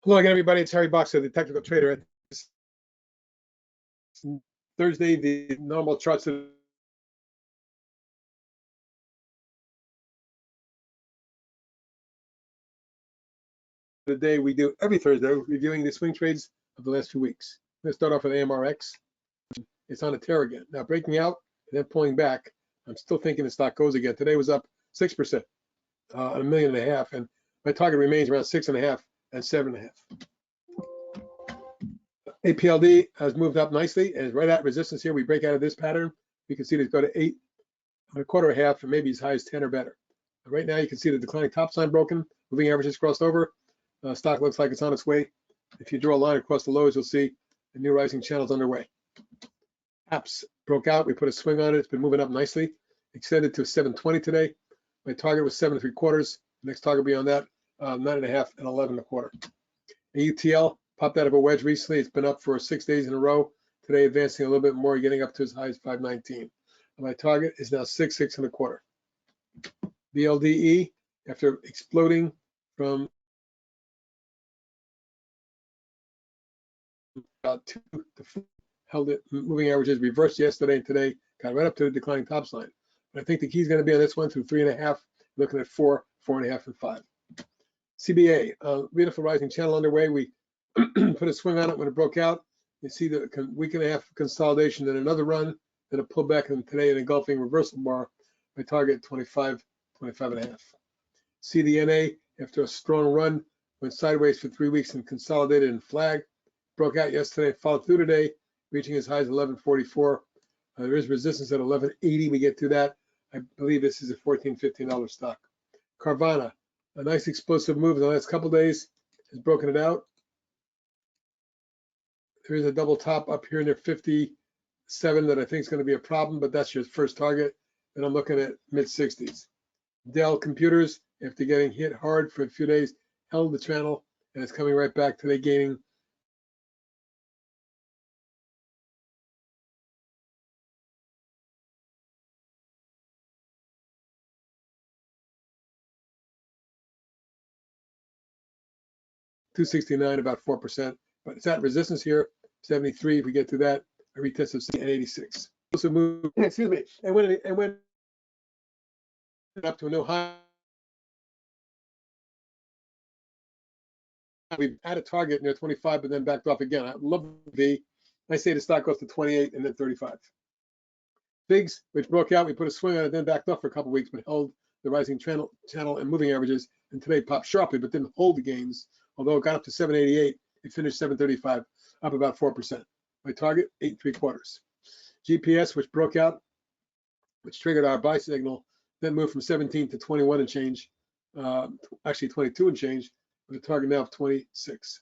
Hello again, everybody. It's Harry Boxer, the technical trader. It's Thursday, the normal charts of the day we do every Thursday, reviewing the swing trades of the last few weeks. I'm going to start off with AMRX. It's on a tear again. Now breaking out and then pulling back. I'm still thinking the stock goes again. Today was up 6%, $1.5 million, and my target remains around 6.5 and 7.5. APLD has moved up nicely and is right at resistance here. We break out of this pattern. You can see it go to 8.25, and maybe as high as 10 or better. Right now, you can see the declining top sign broken. Moving averages crossed over. Stock looks like it's on its way. If you draw a line across the lows, you'll see the new rising channels underway. Apps broke out. We put a swing on it. It's been moving up nicely. Extended to 720 today. My target was 7.75. Next target beyond that, 9.5 and 11.25. AUTL popped out of a wedge recently. It's been up for 6 days in a row. Today advancing a little bit more, getting up to as high as 519. And my target is now 6.25. BLDE, after exploding from about 2 to 4, held it. Moving averages reversed yesterday and today, got right up to the declining top line. But I think the key is going to be on this one through 3.5, looking at 4, 4.5, and 5. CBAY, beautiful rising channel underway. We put a swing on it when it broke out. You see the week and a half consolidation, then another run, then a pullback, and today an engulfing reversal bar. My target 25, 25.5. CDNA, after a strong run, went sideways for 3 weeks and consolidated and flagged. Broke out yesterday, followed through today, reaching as high as 11.44. There is resistance at 11.80. We get to that. I believe this is a $14, $15 stock. Carvana, a nice explosive move in the last couple days, has broken it out. There is a double top up here near 57 that I think is going to be a problem, but that's your first target. And I'm looking at mid-60s. DELL Computers, after getting hit hard for a few days, held the channel, and it's coming right back today, gaining $269, about 4%. But it's at resistance here, 73. If we get to that, a retest of 86. So move, excuse me, and went up to a new high. We've had a target near 25, but then backed off again. I love V. I say the stock goes to 28 and then 35. FIGS, which broke out, we put a swing on it, then backed off for a couple of weeks, but held the rising channel and moving averages, and today popped sharply, but didn't hold the gains. Although it got up to 788, it finished 735, up about 4%. My target, 8.75. GPS, which broke out, which triggered our buy signal, then moved from 17 to 21 and change, actually 22 and change, with a target now of 26.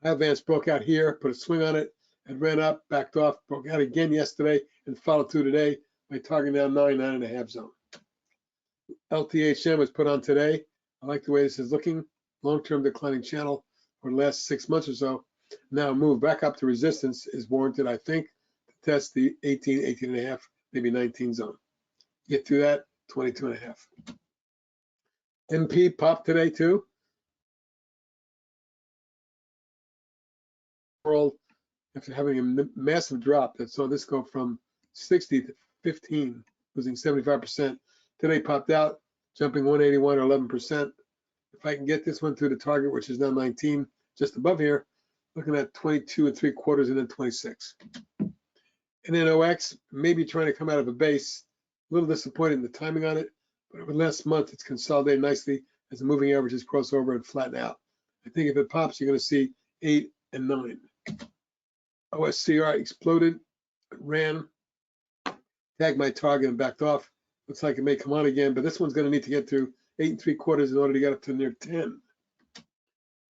Iovance broke out here, put a swing on it, and ran up, backed off, broke out again yesterday, and followed through today. My target now 9, 9.5 zone. LTHM was put on today. I like the way this is looking. Long-term declining channel for the last 6 months or so. Now move back up to resistance is warranted, I think, to test the 18, 18.5, maybe 19 zone. Get through that, 22.5. MP popped today too. World, after having a massive drop that saw this go from 60 to 15, losing 75%. Today popped out, jumping 181 or 11%. If I can get this one through the target, which is now 19, just above here, looking at 22.75 and then 26. NNOX, maybe trying to come out of a base. A little disappointed in the timing on it, but over the last month, it's consolidated nicely as the moving averages cross over and flatten out. I think if it pops, you're going to see 8 and 9. OSCR exploded, ran, tagged my target and backed off. Looks like it may come on again, but this one's going to need to get to 8.75 in order to get up to near 10.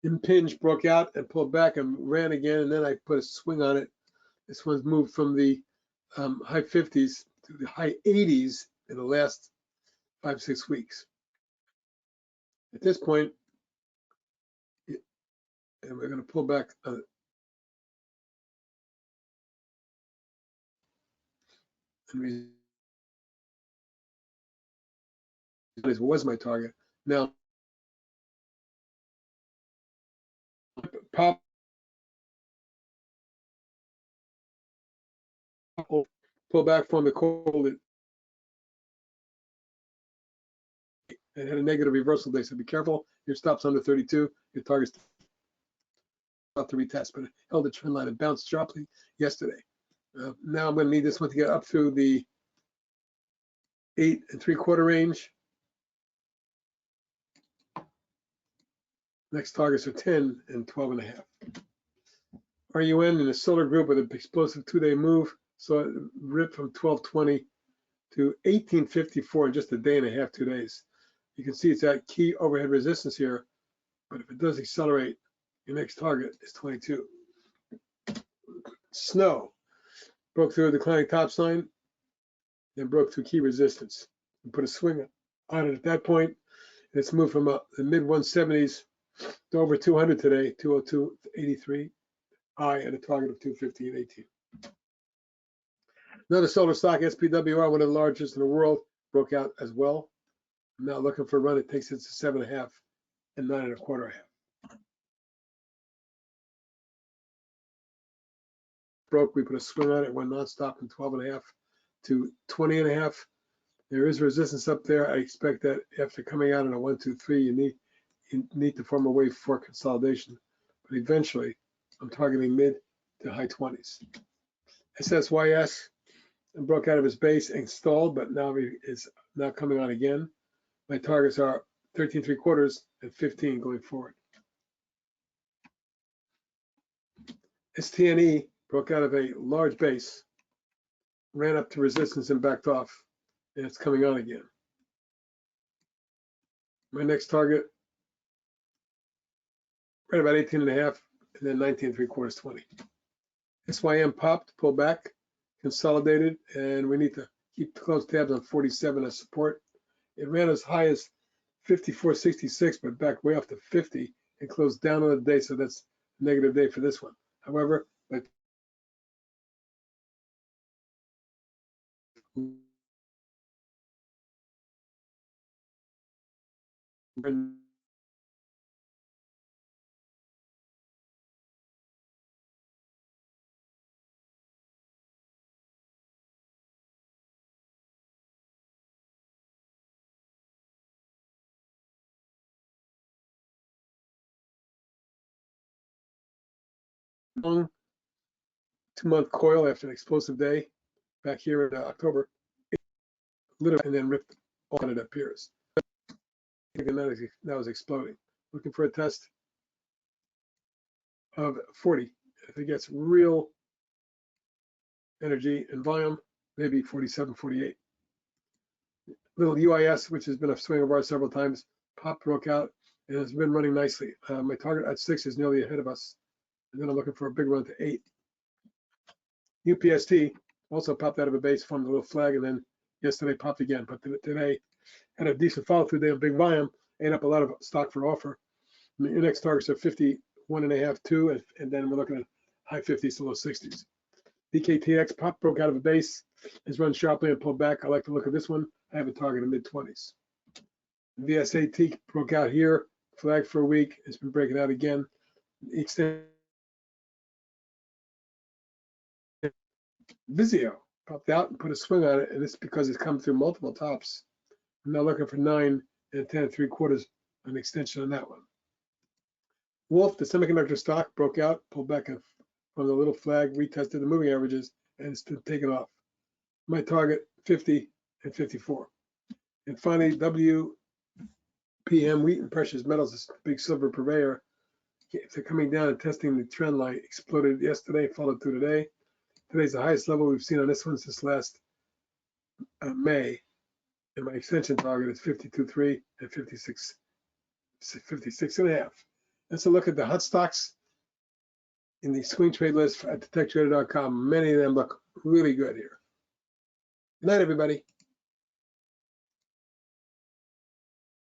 Impinge broke out and pulled back and ran again, and then I put a swing on it. This one's moved from the high 50s to the high 80s in the last 5-6 weeks. At this point, and we're going to pull back on it. And was my target. Now pop, pull back from the cold. It had a negative reversal day, so be careful. Your stop's under 32. Your target's about to retest, but it held the trend line and bounced sharply yesterday. Now I'm going to need this one to get up through the 8 3/4 range. Next targets are 10 and 12.5. RUN in the solar group with an explosive 2-day move, so it ripped from 1220 to 1854 in just a day and a half, 2 days. You can see it's at key overhead resistance here, but if it does accelerate, your next target is 22. Snow broke through a declining top sign, then broke through key resistance and put a swing on it at that point. And it's moved from the mid 170s to over 200 today, 202.83 high and a target of 215.18. Another solar stock, SPWR, one of the largest in the world, broke out as well. I'm now looking for a run. It takes it to 7.5 and 9 1/4. Broke, we put a swing on it, went nonstop from 12.5 to 20.5. There is resistance up there. I expect that after coming out in a 1, 2, 3, you need to form a wave for consolidation. But eventually, I'm targeting mid to high 20s. SSYS broke out of his base and stalled, but now is now coming on again. My targets are 13 3/4 and 15 going forward. STNE broke out of a large base, ran up to resistance and backed off, and it's coming on again. My next target, right about 18.5, and then 19 3/4, 20. SYM popped, pulled back, consolidated, and we need to keep close tabs on 47 as support. It ran as high as 54.66, but backed way off to 50 and closed down on the day, so that's a negative day for this one. However, long 2-month coil after an explosive day back here in October, and then ripped on it appears. And that was exploding. Looking for a test of 40. If it gets real energy and volume, maybe 47, 48. Little UIS, which has been a swing of ours several times, pop broke out and has been running nicely. My target at 6 is nearly ahead of us. And then I'm looking for a big run to 8. UPST also popped out of a base, formed a little flag, and then yesterday popped again. But today had a decent follow through day of big volume, ate up a lot of stock for offer. The next targets are 51.5, 2, and then we're looking at high 50s to low 60s. VKTX pop broke out of a base, has run sharply and pulled back. I like to look at this one. I have a target of mid 20s. VSAT broke out here, flagged for a week. It's been breaking out again. VZIO popped out and put a swing on it, and it's because it's come through multiple tops. I'm now looking for 9 and 10 3/4, an extension on that one. Wolf, the semiconductor stock, broke out, pulled back from the little flag, retested the moving averages, and it's been taken off. My target 50 and 54. And finally, WPM, wheat and precious metals, this big silver purveyor. If they're coming down and testing the trend line, exploded yesterday, followed through today. Today's the highest level we've seen on this one since last May. And my extension target is 52.3 and 56.5. Let's look at the hot stocks in the swing trade list at detectrader.com. Many of them look really good here. Good night, everybody.